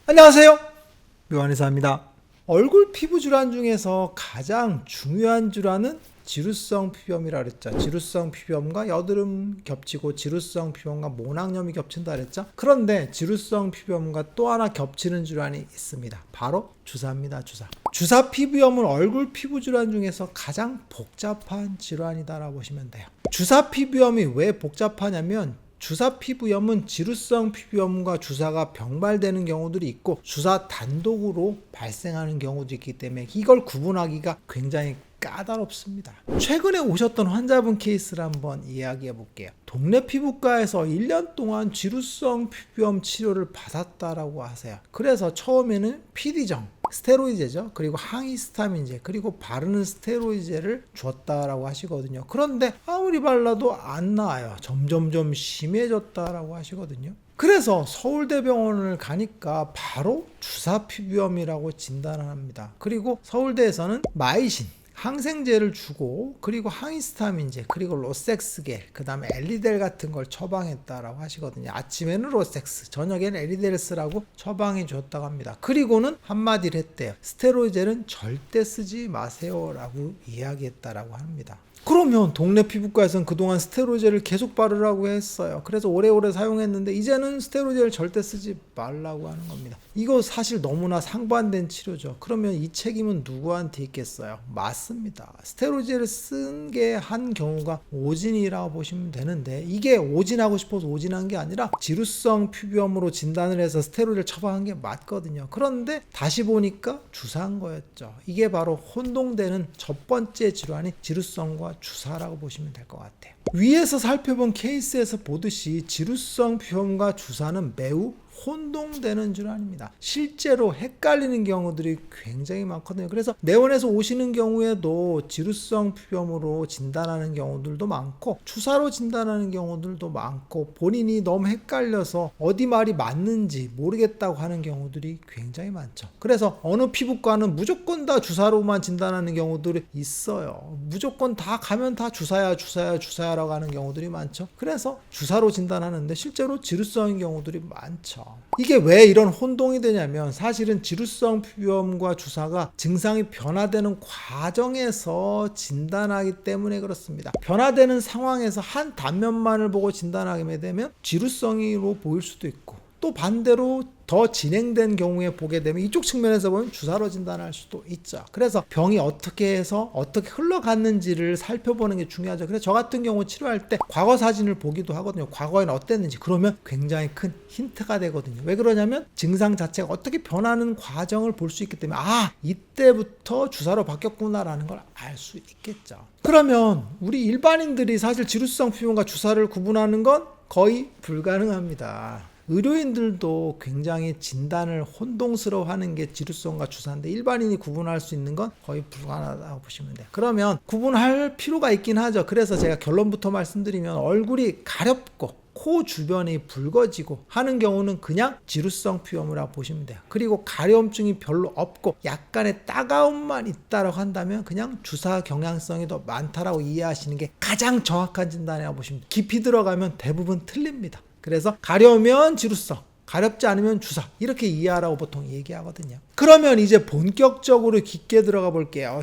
안녕하세요, 묘한의사입니다. 얼굴 피부 질환 중에서 가장 중요한 질환은 지루성 피부염이라 그랬죠. 지루성 피부염과 여드름 겹치고 지루성 피부염과 모낭염이 겹친다 그랬죠. 그런데 지루성 피부염과 또 하나 겹치는 질환이 있습니다. 바로 주사입니다. 주사 피부염은 얼굴 피부 질환 중에서 가장 복잡한 질환이다라고 보시면 돼요. 주사 피부염이 왜 복잡하냐면 주사 피부염은 지루성 피부염과 주사가 병발되는 경우들이 있고 주사 단독으로 발생하는 경우도 있기 때문에 이걸 구분하기가 굉장히 까다롭습니다. 최근에 오셨던 환자분 케이스를 한번 이야기해 볼게요. 동네 피부과에서 1년 동안 지루성 피부염 치료를 받았다라고 하세요. 그래서 처음에는 PD정, 스테로이드제죠. 그리고 항히스타민제, 그리고 바르는 스테로이드제를 줬다라고 하시거든요. 그런데 아무리 발라도 안 나아요. 점점점 심해졌다라고 하시거든요. 그래서 서울대병원을 가니까 바로 주사 피부염이라고 진단을 합니다. 그리고 서울대에서는 마이신 항생제를 주고 그리고 항히스타민제 그리고 로섹스겔 그 다음에 엘리델 같은 걸 처방했다라고 하시거든요. 아침에는 로섹스 저녁에는 엘리델 쓰라고 처방해 줬다고 합니다. 그리고는 한마디를 했대요. 스테로이드제는 절대 쓰지 마세요 라고 이야기했다라고 합니다. 그러면 동네 피부과에서는 그동안 스테로이드제를 계속 바르라고 했어요. 그래서 오래오래 사용했는데 이제는 스테로이드제를 절대 쓰지 말라고 하는 겁니다. 이거 사실 너무나 상반된 치료죠. 그러면 이 책임은 누구한테 있겠어요? 맞습니다. 스테로이드제를 쓴 게 한 경우가 오진이라고 보시면 되는데 이게 오진하고 싶어서 오진한 게 아니라 지루성 피부염으로 진단을 해서 스테로이드를 처방한 게 맞거든요. 그런데 다시 보니까 주사한 거였죠. 이게 바로 혼동되는 첫 번째 질환이 지루성과 주사라고 보시면 될 것 같아요. 위에서 살펴본 케이스에서 보듯이 지루성 피부염과 주사는 매우 혼동되는 질환입니다. 실제로 헷갈리는 경우들이 굉장히 많거든요. 그래서 내원에서 오시는 경우에도 지루성 피부염으로 진단하는 경우들도 많고 주사로 진단하는 경우들도 많고 본인이 너무 헷갈려서 어디 말이 맞는지 모르겠다고 하는 경우들이 굉장히 많죠. 그래서 어느 피부과는 무조건 다 주사로만 진단하는 경우들이 있어요. 무조건 다 가면 다 주사야라고 하는 경우들이 많죠. 그래서 주사로 진단하는데 실제로 지루성인 경우들이 많죠. 이게 왜 이런 혼동이 되냐면 사실은 지루성 피부염과 주사가 증상이 변화되는 과정에서 진단하기 때문에 그렇습니다. 변화되는 상황에서 한 단면만을 보고 진단하게 되면 지루성으로 보일 수도 있고 또 반대로 더 진행된 경우에 보게 되면 이쪽 측면에서 보면 주사로 진단할 수도 있죠. 그래서 병이 어떻게 해서 어떻게 흘러갔는지를 살펴보는 게 중요하죠. 그래서 저 같은 경우 치료할 때 과거 사진을 보기도 하거든요. 과거에는 어땠는지. 그러면 굉장히 큰 힌트가 되거든요. 왜 그러냐면 증상 자체가 어떻게 변하는 과정을 볼 수 있기 때문에 이때부터 주사로 바뀌었구나라는 걸 알 수 있겠죠. 그러면 우리 일반인들이 사실 지루성 피부염과 주사를 구분하는 건 거의 불가능합니다. 의료인들도 굉장히 진단을 혼동스러워하는 게 지루성과 주사인데 일반인이 구분할 수 있는 건 거의 불가능하다고 보시면 돼요. 그러면 구분할 필요가 있긴 하죠. 그래서 제가 결론부터 말씀드리면 얼굴이 가렵고 코 주변이 붉어지고 하는 경우는 그냥 지루성 피부염이라고 보시면 돼요. 그리고 가려움증이 별로 없고 약간의 따가움만 있다라고 한다면 그냥 주사 경향성이 더 많다라고 이해하시는 게 가장 정확한 진단이라고 보시면 돼요. 깊이 들어가면 대부분 틀립니다. 그래서 가려우면 지루성, 가렵지 않으면 주사 이렇게 이해하라고 보통 얘기하거든요. 그러면 이제 본격적으로 깊게 들어가 볼게요.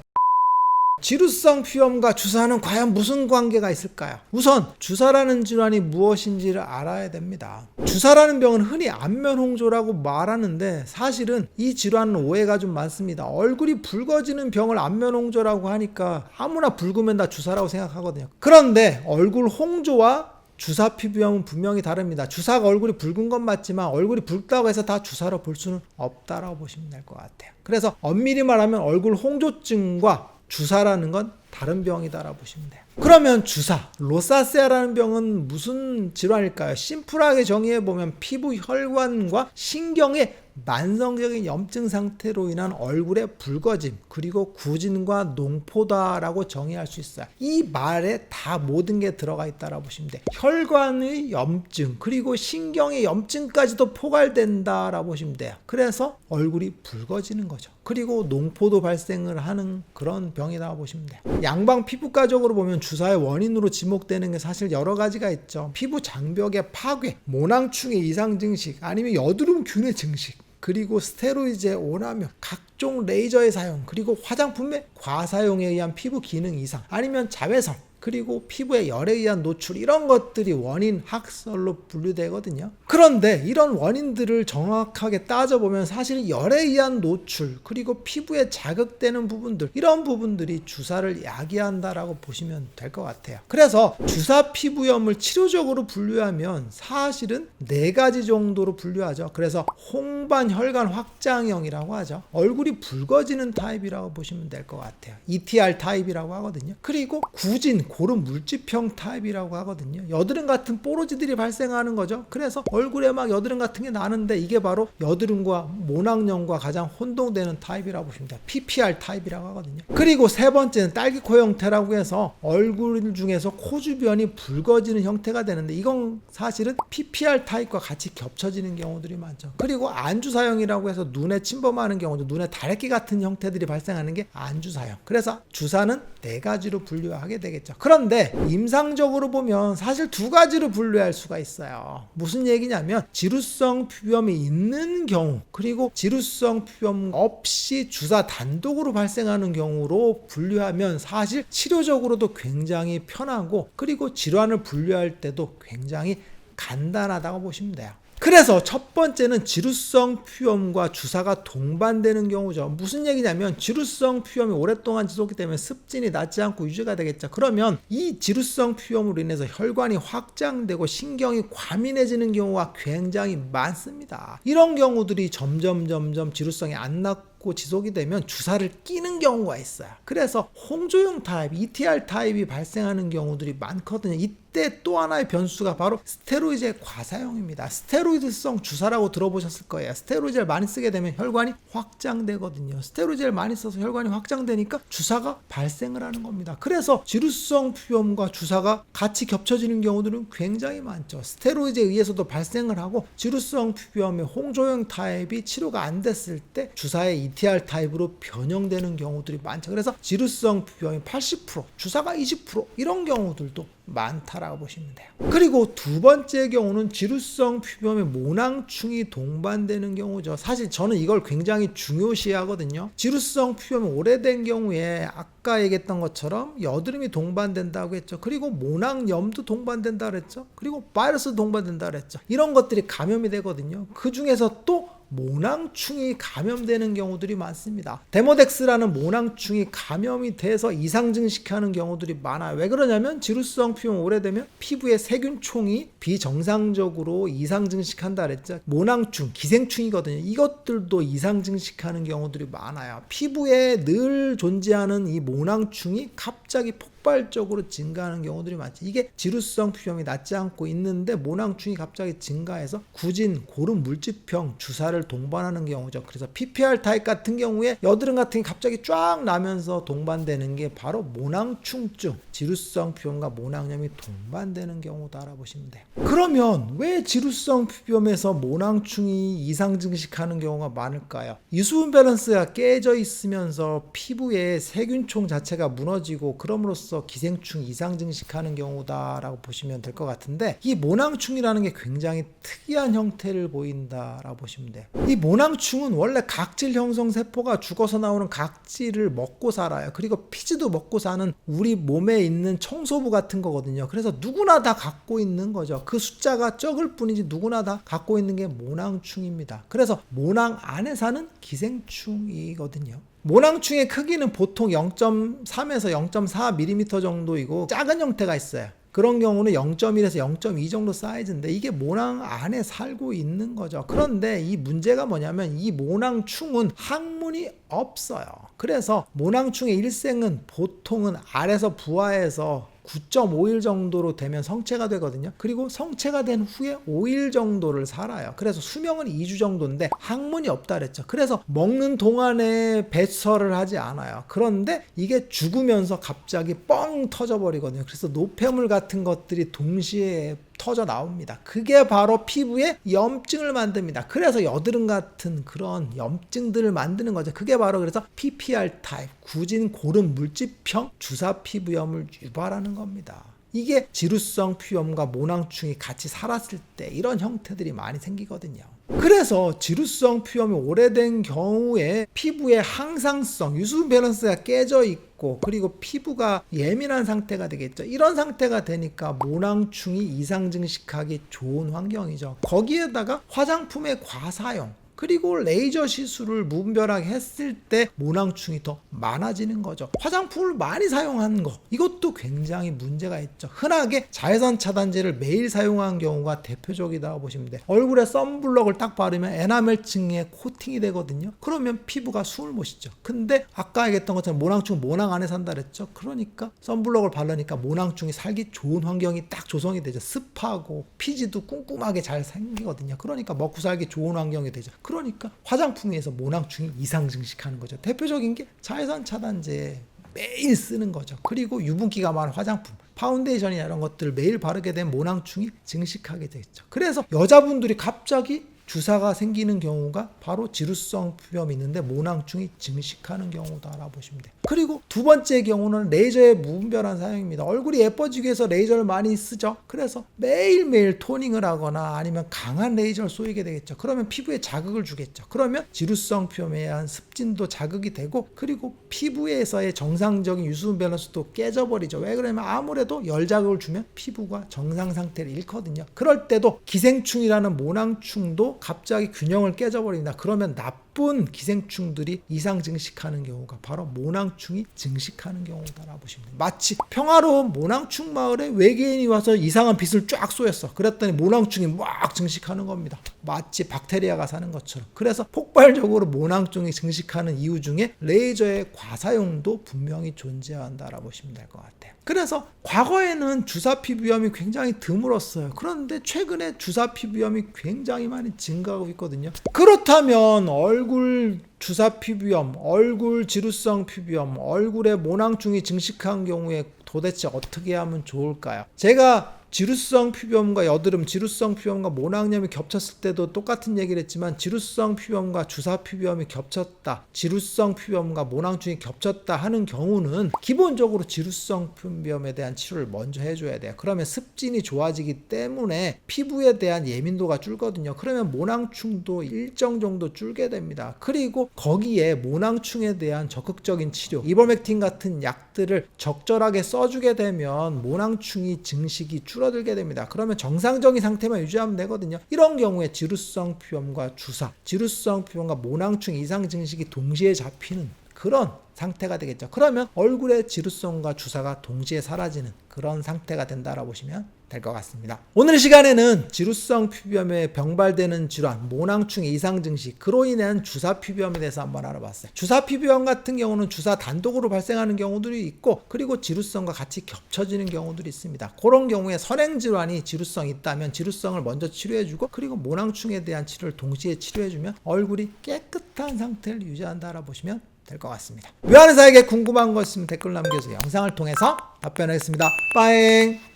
지루성 피부염과 주사는 과연 무슨 관계가 있을까요? 우선 주사라는 질환이 무엇인지를 알아야 됩니다. 주사라는 병은 흔히 안면홍조라고 말하는데 사실은 이 질환은 오해가 좀 많습니다. 얼굴이 붉어지는 병을 안면홍조라고 하니까 아무나 붉으면 다 주사라고 생각하거든요. 그런데 얼굴 홍조와 주사 피부염은 분명히 다릅니다. 주사가 얼굴이 붉은 건 맞지만 얼굴이 붉다고 해서 다 주사로 볼 수는 없다라고 보시면 될 것 같아요. 그래서 엄밀히 말하면 얼굴 홍조증과 주사라는 건 다른 병이다라고 보시면 돼요. 그러면 주사, 로사세아라는 병은 무슨 질환일까요? 심플하게 정의해보면 피부 혈관과 신경의 만성적인 염증 상태로 인한 얼굴의 붉어짐 그리고 구진과 농포다라고 정의할 수 있어요. 이 말에 다 모든 게 들어가 있다라고 보시면 돼요. 혈관의 염증 그리고 신경의 염증까지도 포괄된다라고 보시면 돼요. 그래서 얼굴이 붉어지는 거죠. 그리고 농포도 발생을 하는 그런 병이라고 보시면 돼요. 양방 피부과적으로 보면 주사의 원인으로 지목되는 게 사실 여러 가지가 있죠. 피부 장벽의 파괴, 모낭충의 이상 증식, 아니면 여드름균의 증식 그리고 스테로이드의 오남용, 각종 레이저의 사용, 그리고 화장품의 과사용에 의한 피부 기능 이상, 아니면 자외선, 그리고 피부의 열에 의한 노출, 이런 것들이 원인 학설로 분류되거든요. 그런데 이런 원인들을 정확하게 따져보면 사실 열에 의한 노출, 그리고 피부에 자극되는 부분들, 이런 부분들이 주사를 야기한다라고 보시면 될 것 같아요. 그래서 주사 피부염을 치료적으로 분류하면 사실은 4가지 정도로 분류하죠. 그래서 홍반 혈관 확장형이라고 하죠. 얼굴이 붉어지는 타입이라고 보시면 될 것 같아요. ETR 타입이라고 하거든요. 그리고 굳은 고름 물집형 타입이라고 하거든요. 여드름 같은 뽀로지들이 발생하는 거죠. 그래서 얼굴에 막 여드름 같은 게 나는데 이게 바로 여드름과 모낭염과 가장 혼동되는 타입이라고 보시면 돼요. PPR 타입이라고 하거든요. 그리고 세 번째는 딸기코 형태라고 해서 얼굴 중에서 코 주변이 붉어지는 형태가 되는데 이건 사실은 PPR 타입과 같이 겹쳐지는 경우들이 많죠. 그리고 안주사형이라고 해서 눈에 침범하는 경우도, 눈에 다래끼 같은 형태들이 발생하는 게 안주사형. 그래서 주사는 4가지로 분류하게 되겠죠. 그런데 임상적으로 보면 사실 2가지로 분류할 수가 있어요. 무슨 얘기냐면 지루성 피부염이 있는 경우, 그리고 지루성 피부염 없이 주사 단독으로 발생하는 경우로 분류하면 사실 치료적으로도 굉장히 편하고, 그리고 질환을 분류할 때도 굉장히 간단하다고 보시면 돼요. 그래서 첫 번째는 지루성 피부염과 주사가 동반되는 경우죠. 무슨 얘기냐면 지루성 피부염이 오랫동안 지속이 되면 습진이 낫지 않고 유지가 되겠죠. 그러면 이 지루성 피부염으로 인해서 혈관이 확장되고 신경이 과민해지는 경우가 굉장히 많습니다. 이런 경우들이 점점 지루성이 안 낫고 지속이 되면 주사를 끼는 경우가 있어요. 그래서 홍조형 타입, ETR 타입이 발생하는 경우들이 많거든요. 이때 또 하나의 변수가 바로 스테로이드의 과사용입니다. 스테로이드성 주사라고 들어보셨을 거예요. 스테로이드를 많이 쓰게 되면 혈관이 확장되거든요. 스테로이드를 많이 써서 혈관이 확장되니까 주사가 발생을 하는 겁니다. 그래서 지루성 피부염과 주사가 같이 겹쳐지는 경우들은 굉장히 많죠. 스테로이드에 의해서도 발생을 하고, 지루성 피부염의 홍조형 타입이 치료가 안 됐을 때 주사의 ETR 타입으로 변형되는 경우들이 많죠. 그래서 지루성 피부염이 80%, 주사가 20% 이런 경우들도 많다라고 보시면 돼요. 그리고 두 번째 경우는 지루성 피부염의 모낭충이 동반되는 경우죠. 사실 저는 이걸 굉장히 중요시하거든요. 지루성 피부염이 오래된 경우에 아까 얘기했던 것처럼 여드름이 동반된다고 했죠. 그리고 모낭염도 동반된다고 했죠. 그리고 바이러스도 동반된다고 했죠. 이런 것들이 감염이 되거든요. 그 중에서 또 모낭충이 감염되는 경우들이 많습니다. 데모덱스라는 모낭충이 감염이 돼서 이상 증식하는 경우들이 많아요. 왜 그러냐면 지루성 피부염 오래되면 피부에 세균총이 비정상적으로 이상 증식한다 그랬죠. 모낭충, 기생충이거든요. 이것들도 이상 증식하는 경우들이 많아요. 피부에 늘 존재하는 이 모낭충이 갑자기 폭발적으로 증가하는 경우들이 많죠. 이게 지루성 피부염이 낫지 않고 있는데 모낭충이 갑자기 증가해서 굳은 고름 물집형 주사를 동반하는 경우죠. 그래서 PPR 타입 같은 경우에 여드름 같은 게 갑자기 쫙 나면서 동반되는 게 바로 모낭충증, 지루성 피부염과 모낭염이 동반되는 경우다 알아보시면 돼요. 그러면 왜 지루성 피부염에서 모낭충이 이상 증식하는 경우가 많을까요? 유수분 밸런스가 깨져 있으면서 피부에 세균총 자체가 무너지고, 그럼으로써 기생충 이상 증식하는 경우다라고 보시면 될 것 같은데, 이 모낭충이라는 게 굉장히 특이한 형태를 보인다라고 보시면 돼요. 이 모낭충은 원래 각질 형성 세포가 죽어서 나오는 각질을 먹고 살아요. 그리고 피지도 먹고 사는 우리 몸에 있는 청소부 같은 거거든요. 그래서 누구나 다 갖고 있는 거죠. 그 숫자가 적을 뿐이지 누구나 다 갖고 있는 게 모낭충입니다. 그래서 모낭 안에 사는 기생충이거든요. 모낭충의 크기는 보통 0.3에서 0.4mm 정도이고 작은 형태가 있어요. 그런 경우는 0.1에서 0.2 정도 사이즈인데 이게 모낭 안에 살고 있는 거죠. 그런데 이 문제가 뭐냐면 이 모낭충은 항문이 없어요. 그래서 모낭충의 일생은 보통은 알에서 부화해서 9.5일 정도로 되면 성체가 되거든요. 그리고 성체가 된 후에 5일 정도를 살아요. 그래서 수명은 2주 정도인데 항문이 없다 그랬죠. 그래서 먹는 동안에 배설을 하지 않아요. 그런데 이게 죽으면서 갑자기 뻥 터져버리거든요. 그래서 노폐물 같은 것들이 동시에 터져 나옵니다. 그게 바로 피부에 염증을 만듭니다. 그래서 여드름 같은 그런 염증들을 만드는 거죠. 그게 바로 그래서 PPR 타입, 굳은 고름 물집형 주사 피부염을 유발하는 겁니다. 이게 지루성 피부염과 모낭충이 같이 살았을 때 이런 형태들이 많이 생기거든요. 그래서 지루성 피부염이 오래된 경우에 피부의 항상성, 유수분 밸런스가 깨져 있고 그리고 피부가 예민한 상태가 되겠죠. 이런 상태가 되니까 모낭충이 이상 증식하기 좋은 환경이죠. 거기에다가 화장품의 과사용 그리고 레이저 시술을 무분별하게 했을 때 모낭충이 더 많아지는 거죠. 화장품을 많이 사용하는 거 이것도 굉장히 문제가 있죠. 흔하게 자외선 차단제를 매일 사용하는 경우가 대표적이라고 보시면 돼요. 얼굴에 선블럭을 딱 바르면 에나멜층에 코팅이 되거든요. 그러면 피부가 숨을 못 쉬죠. 근데 아까 얘기했던 것처럼 모낭충 모낭 안에 산다 그랬죠. 그러니까 선블럭을 바르니까 모낭충이 살기 좋은 환경이 딱 조성이 되죠. 습하고 피지도 꼼꼼하게 잘 생기거든요. 그러니까 먹고 살기 좋은 환경이 되죠. 그러니까 화장품에서 모낭충이 이상 증식하는 거죠. 대표적인 게 자외선 차단제 매일 쓰는 거죠. 그리고 유분기가 많은 화장품, 파운데이션이나 이런 것들을 매일 바르게 되면 모낭충이 증식하게 되겠죠. 그래서 여자분들이 갑자기 주사가 생기는 경우가 바로 지루성 피부염이 있는데 모낭충이 증식하는 경우다 알아보시면 돼요. 그리고 두 번째 경우는 레이저의 무분별한 사용입니다. 얼굴이 예뻐지기 위해서 레이저를 많이 쓰죠. 그래서 매일매일 토닝을 하거나 아니면 강한 레이저를 쏘이게 되겠죠. 그러면 피부에 자극을 주겠죠. 그러면 지루성 피부염에 의한 습진도 자극이 되고 그리고 피부에서의 정상적인 유수분 밸런스도 깨져버리죠. 왜 그러냐면 아무래도 열 자극을 주면 피부가 정상 상태를 잃거든요. 그럴 때도 기생충이라는 모낭충도 갑자기 균형을 깨져버립니다. 그러면 나쁜 기생충들이 이상 증식하는 경우가 바로 모낭충이 증식하는 경우다라고 보시면 돼요. 마치 평화로운 모낭충 마을에 외계인이 와서 이상한 빛을 쫙 쏘였어. 그랬더니 모낭충이 막 증식하는 겁니다. 마치 박테리아가 사는 것처럼. 그래서 폭발적으로 모낭충이 증식하는 이유 중에 레이저의 과사용도 분명히 존재한다라고 보시면 될 것 같아요. 그래서 과거에는 주사 피부염이 굉장히 드물었어요. 그런데 최근에 주사 피부염이 굉장히 많이 증가하고 있거든요. 그렇다면 얼굴 주사 피부염, 얼굴 지루성 피부염, 얼굴에 모낭충이 증식한 경우에 도대체 어떻게 하면 좋을까요? 제가 지루성 피부염과 여드름, 지루성 피부염과 모낭염이 겹쳤을 때도 똑같은 얘기를 했지만 지루성 피부염과 주사 피부염이 겹쳤다, 지루성 피부염과 모낭충이 겹쳤다 하는 경우는 기본적으로 지루성 피부염에 대한 치료를 먼저 해줘야 돼요. 그러면 습진이 좋아지기 때문에 피부에 대한 예민도가 줄거든요. 그러면 모낭충도 일정 정도 줄게 됩니다. 그리고 거기에 모낭충에 대한 적극적인 치료, 이버맥틴 같은 약들을 적절하게 써주게 되면 모낭충이 증식이 줄어들게 됩니다. 그러면 정상적인 상태만 유지하면 되거든요. 이런 경우에 지루성 피부염과 주사, 지루성 피부염과 모낭충 이상 증식이 동시에 잡히는 그런 상태가 되겠죠. 그러면 얼굴의 지루성과 주사가 동시에 사라지는 그런 상태가 된다라고 보시면 될 것 같습니다. 오늘 시간에는 지루성 피부염에 병발되는 질환, 모낭충 이상 증식, 그로 인한 주사 피부염에 대해서 한번 알아봤어요. 주사 피부염 같은 경우는 주사 단독으로 발생하는 경우들이 있고 그리고 지루성과 같이 겹쳐지는 경우들이 있습니다. 그런 경우에 선행 질환이 지루성이 있다면 지루성을 먼저 치료해주고 그리고 모낭충에 대한 치료를 동시에 치료해주면 얼굴이 깨끗한 상태를 유지한다라고 보시면 될 것 같습니다. 묘한의사에게 궁금한 거 있으면 댓글 남겨주세요. 영상을 통해서 답변하겠습니다. 빠잉.